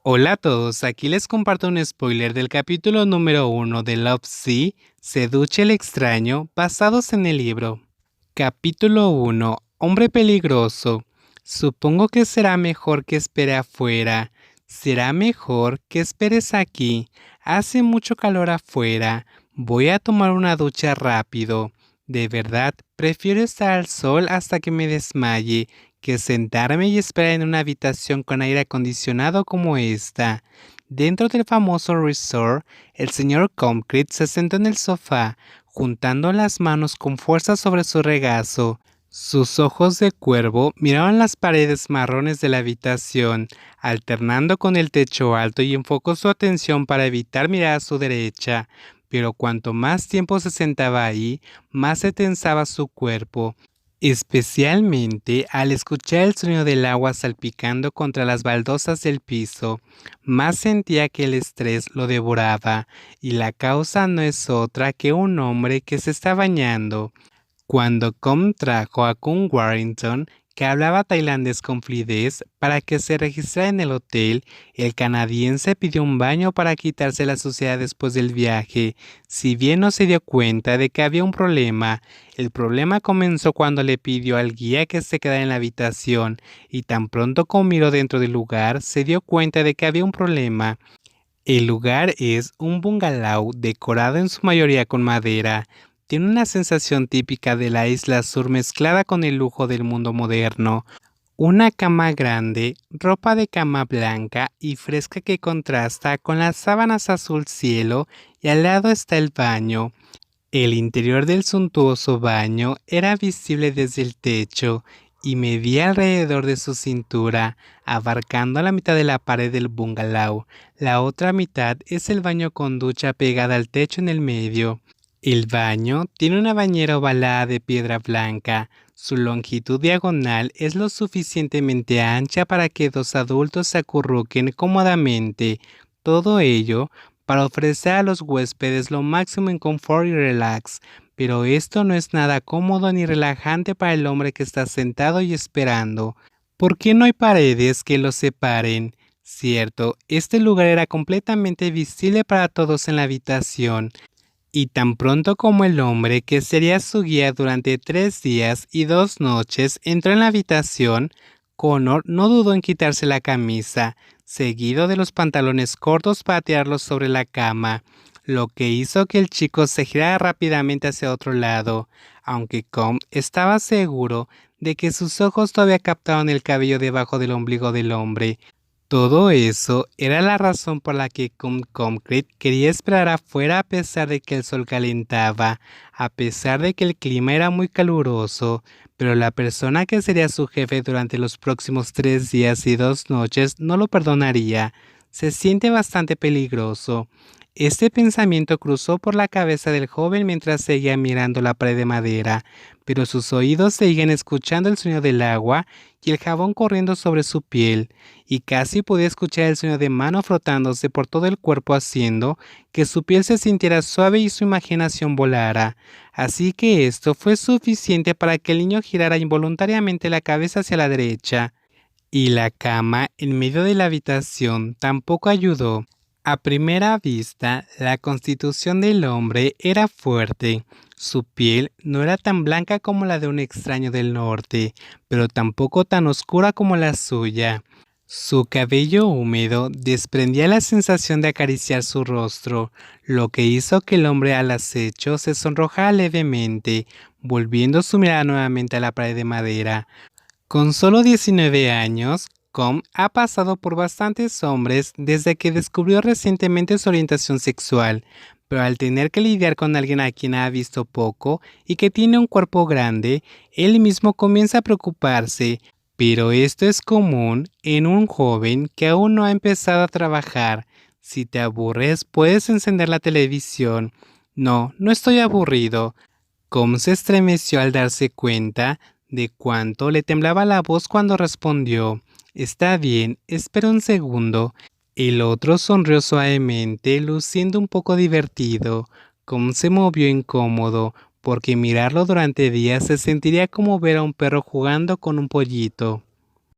Hola a todos, aquí les comparto un spoiler del capítulo número 1 de Love Sea, Seduce el extraño, basados en el libro. Capítulo 1. Hombre peligroso. Supongo que será mejor que espere afuera. Será mejor que esperes aquí. Hace mucho calor afuera. Voy a tomar una ducha rápido. De verdad, prefiero estar al sol hasta que me desmaye que sentarme y esperar en una habitación con aire acondicionado como esta. Dentro del famoso resort, el señor Comcrete se sentó en el sofá, juntando las manos con fuerza sobre su regazo. Sus ojos de cuervo miraban las paredes marrones de la habitación, alternando con el techo alto, y enfocó su atención para evitar mirar a su derecha. Pero cuanto más tiempo se sentaba ahí, más se tensaba su cuerpo, especialmente al escuchar el sonido del agua salpicando contra las baldosas del piso. Más sentía que el estrés lo devoraba, y la causa no es otra que un hombre que se está bañando. Cuando Com trajo a Kun Warrington, que hablaba tailandés con fluidez, para que se registrara en el hotel, el canadiense pidió un baño para quitarse la suciedad después del viaje. Si bien no se dio cuenta de que había un problema, el problema comenzó cuando le pidió al guía que se quedara en la habitación, y tan pronto como miró dentro del lugar, se dio cuenta de que había un problema. El lugar es un bungalow decorado en su mayoría con madera. Tiene una sensación típica de la isla sur mezclada con el lujo del mundo moderno. Una cama grande, ropa de cama blanca y fresca que contrasta con las sábanas azul cielo, y al lado está el baño. El interior del suntuoso baño era visible desde el techo y medía alrededor de su cintura, abarcando la mitad de la pared del bungalow. La otra mitad es el baño con ducha pegada al techo en el medio. El baño tiene una bañera ovalada de piedra blanca. Su longitud diagonal es lo suficientemente ancha para que dos adultos se acurruquen cómodamente. Todo ello para ofrecer a los huéspedes lo máximo en confort y relax, pero esto no es nada cómodo ni relajante para el hombre que está sentado y esperando. ¿Por qué no hay paredes que los separen? Cierto, este lugar era completamente visible para todos en la habitación, y tan pronto como el hombre, que sería su guía durante 3 días y 2 noches, entró en la habitación, Connor no dudó en quitarse la camisa, seguido de los pantalones cortos, para tirarlos sobre la cama, lo que hizo que el chico se girara rápidamente hacia otro lado, aunque Com estaba seguro de que sus ojos todavía captaban el cabello debajo del ombligo del hombre. Todo eso era la razón por la que Concrete quería esperar afuera, a pesar de que el sol calentaba, a pesar de que el clima era muy caluroso, pero la persona que sería su jefe durante los próximos 3 días y 2 noches no lo perdonaría. Se siente bastante peligroso. Este pensamiento cruzó por la cabeza del joven mientras seguía mirando la pared de madera, pero sus oídos seguían escuchando el sonido del agua y el jabón corriendo sobre su piel, y casi podía escuchar el sonido de mano frotándose por todo el cuerpo, haciendo que su piel se sintiera suave y su imaginación volara. Así que esto fue suficiente para que el niño girara involuntariamente la cabeza hacia la derecha. Y la cama en medio de la habitación tampoco ayudó. A primera vista, la constitución del hombre era fuerte. Su piel no era tan blanca como la de un extraño del norte, pero tampoco tan oscura como la suya. Su cabello húmedo desprendía la sensación de acariciar su rostro, lo que hizo que el hombre al acecho se sonrojara levemente, volviendo su mirada nuevamente a la pared de madera. Con solo 19 años, Com ha pasado por bastantes hombres desde que descubrió recientemente su orientación sexual, pero al tener que lidiar con alguien a quien ha visto poco y que tiene un cuerpo grande, él mismo comienza a preocuparse. Pero esto es común en un joven que aún no ha empezado a trabajar. Si te aburres, puedes encender la televisión. No, no estoy aburrido. Com se estremeció al darse cuenta de cuánto le temblaba la voz cuando respondió: Está bien, espera un segundo. El otro sonrió suavemente, luciendo un poco divertido. Com se movió incómodo, porque mirarlo durante días se sentiría como ver a un perro jugando con un pollito.